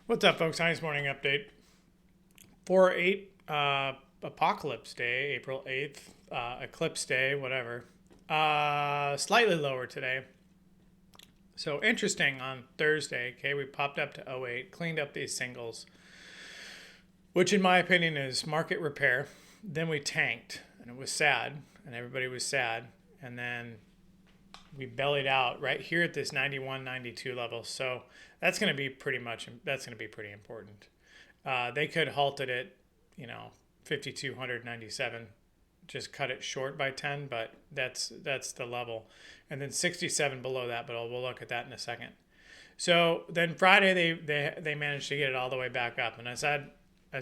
What's up, folks? Nice morning update. 4/8 Apocalypse Day, April 8th, Eclipse Day, whatever. Slightly lower today. So interesting on Thursday, okay, we popped up to '08, cleaned up these singles, which in my opinion is market repair. Then we tanked, and it was sad, and everybody was sad. And then we bellied out right here at this 91, 92 level. So that's going to be pretty important. They could halt it at, 5,297, just cut it short by 10, but that's the level. And then 67 below that, but we'll look at that in a second. So then Friday they managed to get it all the way back up. And as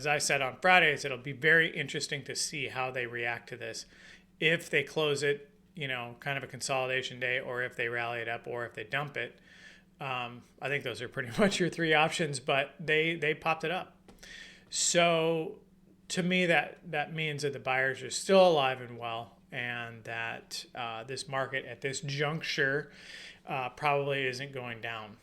I said on Fridays, it'll be very interesting to see how they react to this. If they close it, kind of a consolidation day, or if they rally it up, or if they dump it. I think those are pretty much your three options, but they popped it up. So to me, that means that the buyers are still alive and well, and that this market at this juncture probably isn't going down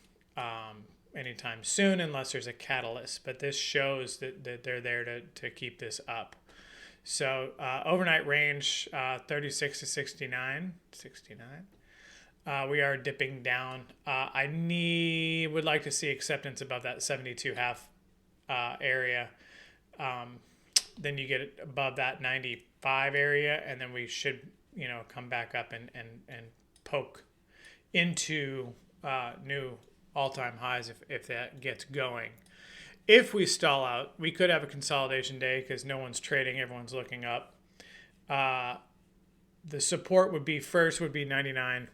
anytime soon unless there's a catalyst. But this shows that they're there to keep this up. So overnight range 36 to 69. We are dipping down. Would like to see acceptance above that 72 half area. Then you get above that 95 area, and then we should come back up and poke into new all-time highs if that gets going. If we stall out, we could have a consolidation day because no one's trading, everyone's looking up. The support would be 99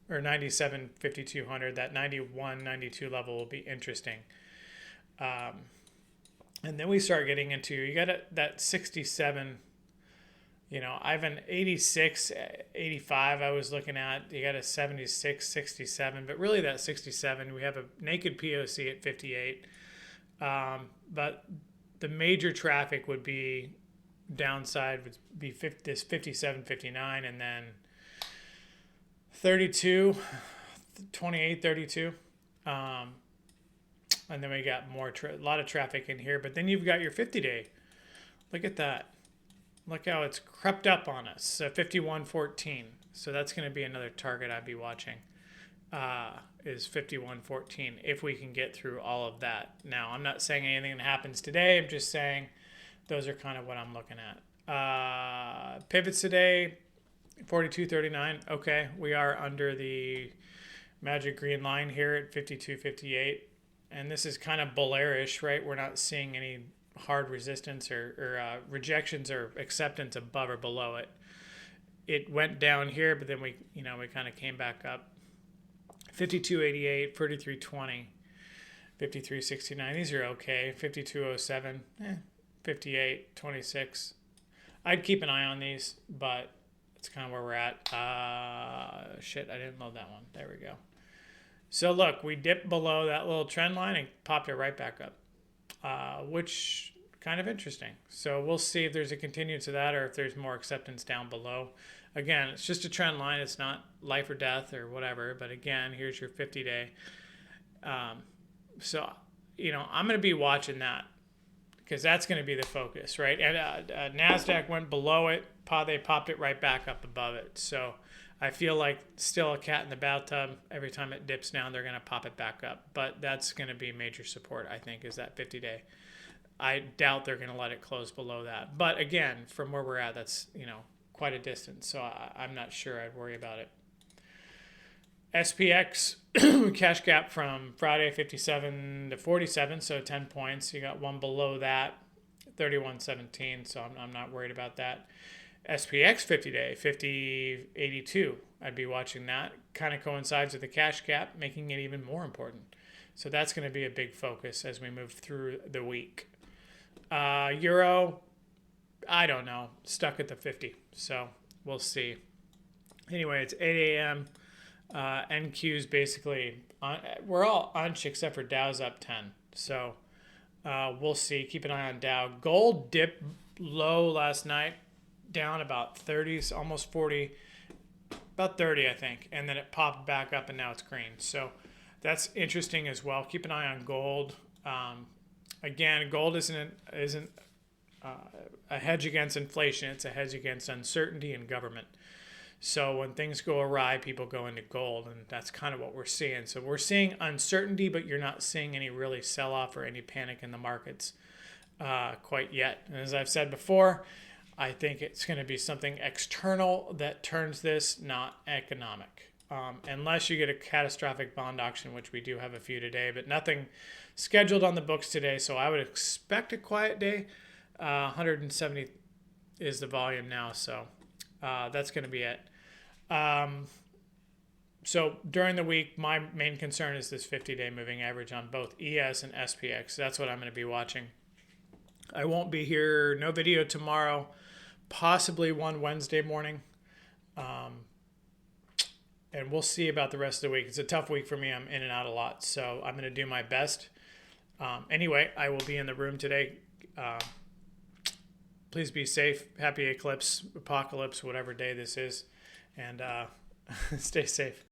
or 97, 5,200. That 91, 92 level will be interesting. And then we start getting into, you got that 67, I have an 86, 85 I was looking at. You got a 76, 67, but really that 67, we have a naked POC at 58. But the major traffic would be downside would be this 57, 59, and then 32, 28, 32. And then we got a lot of traffic in here. But then you've got your 50-day. Look at that. Look how it's crept up on us. So 51.14. So that's going to be another target I'd be watching. Is 51.14 if we can get through all of that. Now, I'm not saying anything that happens today. I'm just saying those are kind of what I'm looking at. Pivots today, 42.39. Okay, we are under the magic green line here at 52.58. And this is kind of bullarish, right? We're not seeing any hard resistance or rejections or acceptance above or below it. It went down here, but then we kind of came back up. 52.88, 43.20, 53.69. These are okay. 52.07, 58.26. I'd keep an eye on these, but it's kind of where we're at. Shit, I didn't load that one. There we go. So look, we dipped below that little trend line and popped it right back up, which kind of interesting. So we'll see if there's a continuance of that or if there's more acceptance down below. Again, it's just a trend line. It's not life or death or whatever. But again, here's your 50-day. So, I'm going to be watching that because that's going to be the focus, right? And NASDAQ went below it. They popped it right back up above it. So I feel like still a cat in the bathtub. Every time it dips down, they're going to pop it back up. But that's going to be major support, I think, is that 50-day. I doubt they're going to let it close below that. But again, from where we're at, that's, quite a distance. So I'm not sure I'd worry about it. SPX, cash gap from Friday, 57 to 47, so 10 points. You got one below that, 31.17, so I'm not worried about that. SPX 50-day, 50.82. I'd be watching that. Kind of coincides with the cash gap, making it even more important. So that's going to be a big focus as we move through the week. Euro, I don't know, stuck at the 50, so we'll see. Anyway, it's 8 a.m. NQ's basically, we're all unch except for Dow's up 10. So we'll see. Keep an eye on Dow. Gold dipped low last night, down about 30s, almost 40, about 30, I think. And then it popped back up and now it's green. So that's interesting as well. Keep an eye on gold. Again, gold isn't a hedge against inflation. It's a hedge against uncertainty and government. So when things go awry, people go into gold, and that's kind of what we're seeing. So we're seeing uncertainty, but you're not seeing any really sell-off or any panic in the markets quite yet. And as I've said before, I think it's going to be something external that turns this, not economic. Unless you get a catastrophic bond auction, which we do have a few today, but nothing scheduled on the books today. So I would expect a quiet day. 170 is the volume now, so that's going to be it. So during the week, my main concern is this 50-day moving average on both ES and SPX. That's what I'm going to be watching. I won't be here. No video tomorrow. Possibly one Wednesday morning. And we'll see about the rest of the week. It's a tough week for me. I'm in and out a lot, so I'm going to do my best. Anyway, I will be in the room today. Please be safe. Happy eclipse, apocalypse, whatever day this is. And stay safe.